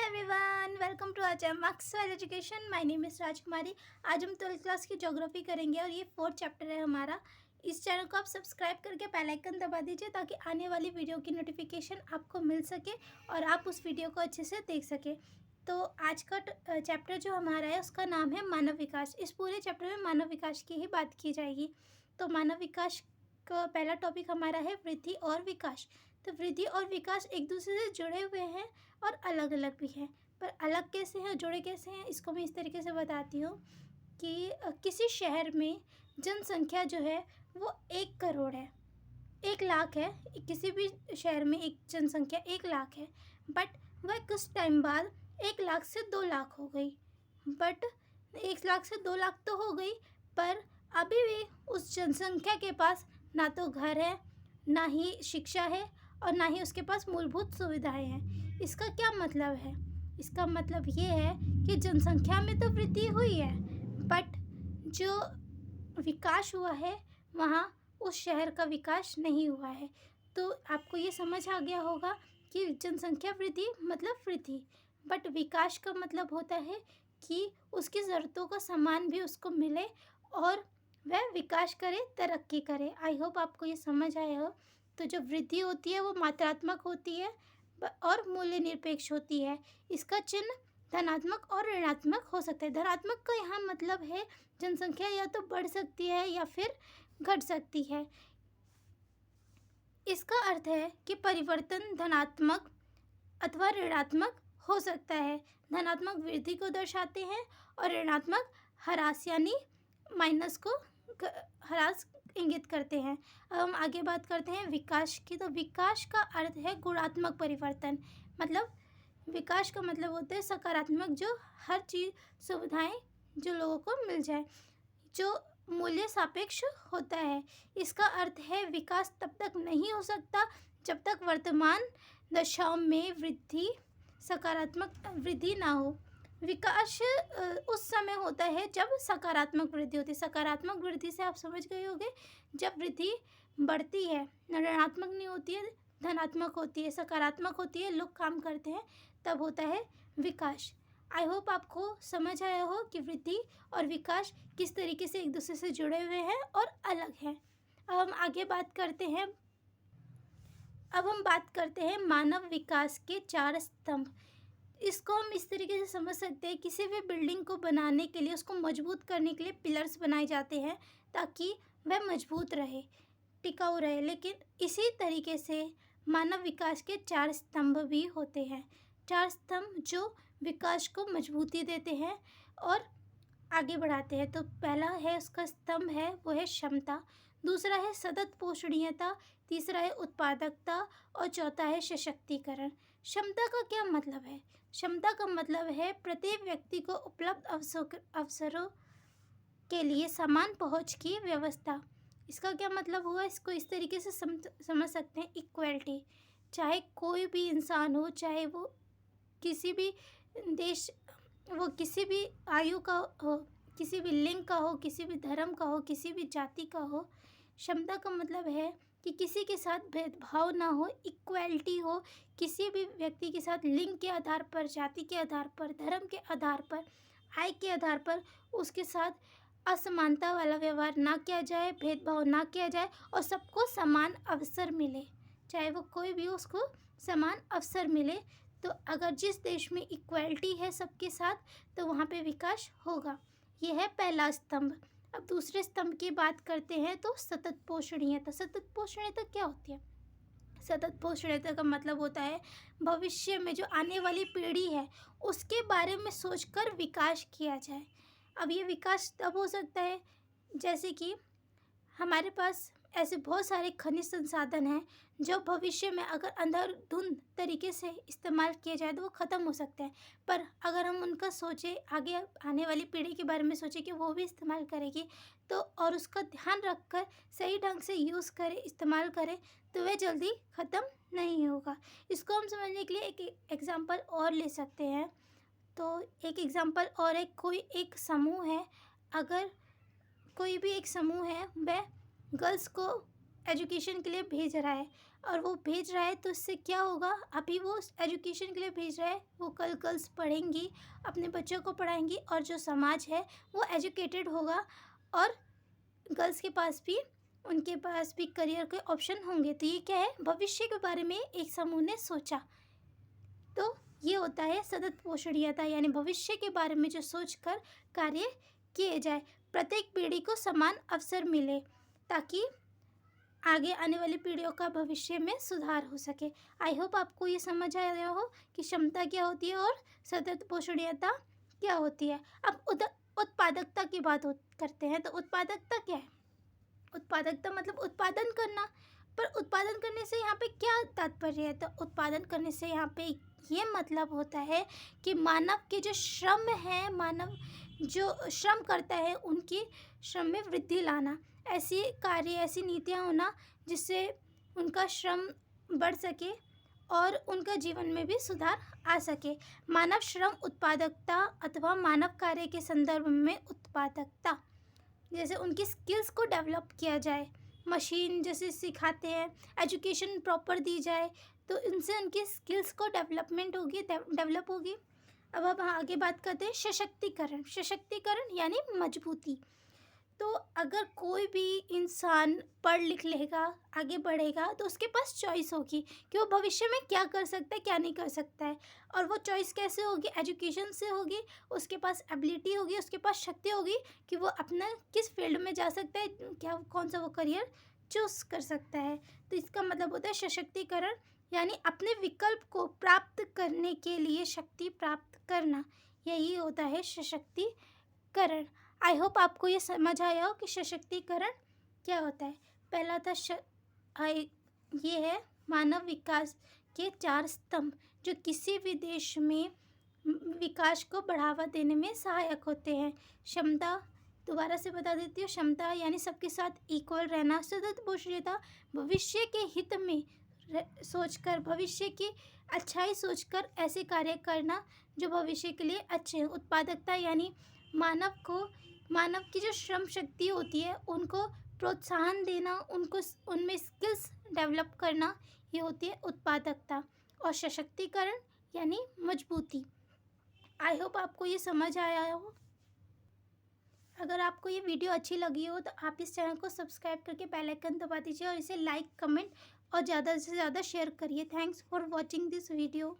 Everyone, welcome to our channel Maxwell education. My name is Rajkumari. आज हम 12th class की geography करेंगे और ये 4th चैप्टर है हमारा। इस चैनल को आप सब्सक्राइब करके बेल आइकन दबा दीजिए ताकि आने वाली वीडियो की नोटिफिकेशन आपको मिल सके और आप उस वीडियो को अच्छे से देख सके। तो आज का चैप्टर जो हमारा है उसका नाम है मानव विकास। इस पूरे चैप्टर में मानव विकास की ही बात की जाएगी। तो मानव विकास का पहला टॉपिक हमारा है वृद्धि और विकास। तो वृद्धि और विकास एक दूसरे से जुड़े हुए हैं और अलग अलग भी हैं, पर अलग कैसे हैं, जुड़े कैसे हैं, इसको मैं इस तरीके से बताती हूँ कि किसी शहर में जनसंख्या जो है वो 1 करोड़ है, 1 लाख है। किसी भी शहर में एक जनसंख्या 1 लाख है, बट वह कुछ टाइम बाद 1 लाख से 2 लाख हो गई। बट 1 लाख से 2 लाख तो हो गई, पर अभी भी उस जनसंख्या के पास ना तो घर है, ना ही शिक्षा है और ना ही उसके पास मूलभूत सुविधाएं हैं। इसका क्या मतलब है? इसका मतलब ये है कि जनसंख्या में तो वृद्धि हुई है, बट जो विकास हुआ है वहाँ उस शहर का विकास नहीं हुआ है। तो आपको ये समझ आ गया होगा कि जनसंख्या वृद्धि मतलब वृद्धि, बट विकास का मतलब होता है कि उसकी ज़रूरतों का सामान भी उसको मिले और वह विकास करे, तरक्की करे। आई होप आपको ये समझ आया हो। तो जो वृद्धि होती है वो मात्रात्मक होती है और मूल्य निरपेक्ष होती है। इसका चिन्ह धनात्मक और ऋणात्मक हो सकता है। धनात्मक का यहाँ मतलब है जनसंख्या या तो बढ़ सकती है या फिर घट सकती है। इसका अर्थ है कि परिवर्तन धनात्मक अथवा ऋणात्मक हो सकता है। धनात्मक वृद्धि को दर्शाते हैं और ऋणात्मक ह्रास यानी माइनस को ह्रास इंगित करते हैं। अब हम आगे बात करते हैं विकास की। तो विकास का अर्थ है गुणात्मक परिवर्तन। मतलब विकास का मतलब होता है सकारात्मक, जो हर चीज़ सुविधाएं जो लोगों को मिल जाए, जो मूल्य सापेक्ष होता है। इसका अर्थ है विकास तब तक नहीं हो सकता जब तक वर्तमान दशाओं में वृद्धि सकारात्मक वृद्धि ना हो। विकास उस समय होता है जब सकारात्मक वृद्धि होती है। सकारात्मक वृद्धि से आप समझ गए होंगे, जब वृद्धि बढ़ती है, ऋणात्मक नहीं होती है, धनात्मक होती है, सकारात्मक होती है, लोग काम करते हैं, तब होता है विकास। आई होप आपको समझ आया हो कि वृद्धि और विकास किस तरीके से एक दूसरे से जुड़े हुए हैं और अलग हैं। अब हम आगे बात करते हैं। अब हम बात करते हैं मानव विकास के 4 स्तंभ। इसको हम इस तरीके से समझ सकते हैं, किसी भी बिल्डिंग को बनाने के लिए, उसको मजबूत करने के लिए पिलर्स बनाए जाते हैं ताकि वह मजबूत रहे, टिकाऊ रहे। लेकिन इसी तरीके से मानव विकास के 4 स्तंभ भी होते हैं। 4 स्तंभ जो विकास को मजबूती देते हैं और आगे बढ़ाते हैं। तो पहला है उसका स्तंभ है वो है क्षमता, दूसरा है सतत पोषणीयता, तीसरा है उत्पादकता और चौथा है सशक्तिकरण। क्षमता का क्या मतलब है? क्षमता का मतलब है प्रत्येक व्यक्ति को उपलब्ध अवसरों के लिए समान पहुंच की व्यवस्था। इसका क्या मतलब हुआ? इसको इस तरीके से समझ सकते हैं, इक्वलिटी। चाहे कोई भी इंसान हो, चाहे वो किसी भी देश, वो किसी भी आयु का हो, किसी भी लिंग का हो, किसी भी धर्म का हो, किसी भी जाति का हो। क्षमता का मतलब है कि किसी के साथ भेदभाव ना हो, इक्वलिटी हो। किसी भी व्यक्ति के साथ लिंग के आधार पर, जाति के आधार पर, धर्म के आधार पर, आय के आधार पर उसके साथ असमानता वाला व्यवहार ना किया जाए, भेदभाव ना किया जाए और सबको समान अवसर मिले। चाहे वो कोई भी हो, उसको समान अवसर मिले। तो अगर जिस देश में इक्वलिटी है सबके साथ, तो वहाँ पे विकास होगा। यह है पहला स्तंभ। अब दूसरे स्तंभ की बात करते हैं तो सतत पोषणीयता। सतत पोषणीयता क्या होती है? सतत पोषणीयता का मतलब होता है भविष्य में जो आने वाली पीढ़ी है उसके बारे में सोचकर विकास किया जाए। अब ये विकास तब हो सकता है जैसे कि हमारे पास ऐसे बहुत सारे खनिज संसाधन हैं जो भविष्य में अगर अंधाधुंध तरीके से इस्तेमाल किए जाए तो वो ख़त्म हो सकते हैं। पर अगर हम उनका सोचें, आगे आने वाली पीढ़ी के बारे में सोचें कि वो भी इस्तेमाल करेगी, तो और उसका ध्यान रखकर सही ढंग से यूज़ करें, इस्तेमाल करें, तो वह जल्दी ख़त्म नहीं होगा। इसको हम समझने के लिए एक एग्ज़ाम्पल और ले सकते हैं। तो एक एग्ज़ाम्पल और है, कोई एक समूह है, अगर कोई भी एक समूह है वह गर्ल्स को एजुकेशन के लिए भेज रहा है और वो भेज रहा है तो इससे क्या होगा, अभी वो एजुकेशन के लिए भेज रहा है, वो कल गर्ल्स पढ़ेंगी, अपने बच्चों को पढ़ाएंगी और जो समाज है वो एजुकेटेड होगा और गर्ल्स के पास भी, उनके पास भी करियर के ऑप्शन होंगे। तो ये क्या है, भविष्य के बारे में एक समूह ने सोचा। तो ये होता है सतत पोषणीयता, यानी भविष्य के बारे में जो सोचकर कार्य किए जाए, प्रत्येक पीढ़ी को समान अवसर मिले ताकि आगे आने वाली पीढ़ियों का भविष्य में सुधार हो सके। आई होप आपको ये समझ आया हो कि क्षमता क्या होती है और सतत पोषणीयता क्या होती है। अब उत्पादकता की बात करते हैं। तो उत्पादकता क्या है? उत्पादकता मतलब उत्पादन करना। पर उत्पादन करने से यहाँ पे क्या तात्पर्य है? तो उत्पादन करने से यहाँ पे ये मतलब होता है कि मानव के जो श्रम है, मानव जो श्रम करता है, उनकी श्रम में वृद्धि लाना, ऐसी कार्य, ऐसी नीतियाँ होना जिससे उनका श्रम बढ़ सके और उनका जीवन में भी सुधार आ सके। मानव श्रम उत्पादकता अथवा मानव कार्य के संदर्भ में उत्पादकता, जैसे उनकी स्किल्स को डेवलप किया जाए, मशीन जैसे सिखाते हैं, एजुकेशन प्रॉपर दी जाए, तो इनसे उनकी स्किल्स को डेवलप होगी। अब हम आगे बात करते हैं सशक्तिकरण। सशक्तिकरण यानी मजबूती। तो अगर कोई भी इंसान पढ़ लिख लेगा, आगे बढ़ेगा, तो उसके पास चॉइस होगी कि वो भविष्य में क्या कर सकता है, क्या नहीं कर सकता है। और वो चॉइस कैसे होगी? एजुकेशन से होगी, उसके पास एबिलिटी होगी, उसके पास शक्ति होगी कि वो अपना किस फील्ड में जा सकता है, क्या कौन सा वो करियर चूज़ कर सकता है। तो इसका मतलब होता है सशक्तिकरण, यानी अपने विकल्प को प्राप्त करने के लिए शक्ति प्राप्त करना, यही होता है सशक्तिकरण। आई होप आपको ये समझ आया हो कि सशक्तिकरण क्या होता है। पहला था ये है मानव विकास के 4 स्तंभ जो किसी भी देश में विकास को बढ़ावा देने में सहायक होते हैं। क्षमता, दोबारा से बता देती हूँ, क्षमता यानी सबके साथ इक्वल रहना। सतत पोषणीयता, भविष्य के हित में सोचकर, भविष्य की अच्छाई सोचकर ऐसे कार्य करना जो भविष्य के लिए अच्छे हैं। उत्पादकता यानी मानव की जो श्रम शक्ति होती है उनको प्रोत्साहन देना, उनको उनमें स्किल्स डेवलप करना, ये होती है उत्पादकता। और सशक्तिकरण यानी मजबूती। आई होप आपको ये समझ आया हो। अगर आपको ये वीडियो अच्छी लगी हो तो आप इस चैनल को सब्सक्राइब करके बेल आइकन दबा दीजिए और इसे लाइक, कमेंट और ज़्यादा से ज़्यादा शेयर करिए। Thanks for watching this video.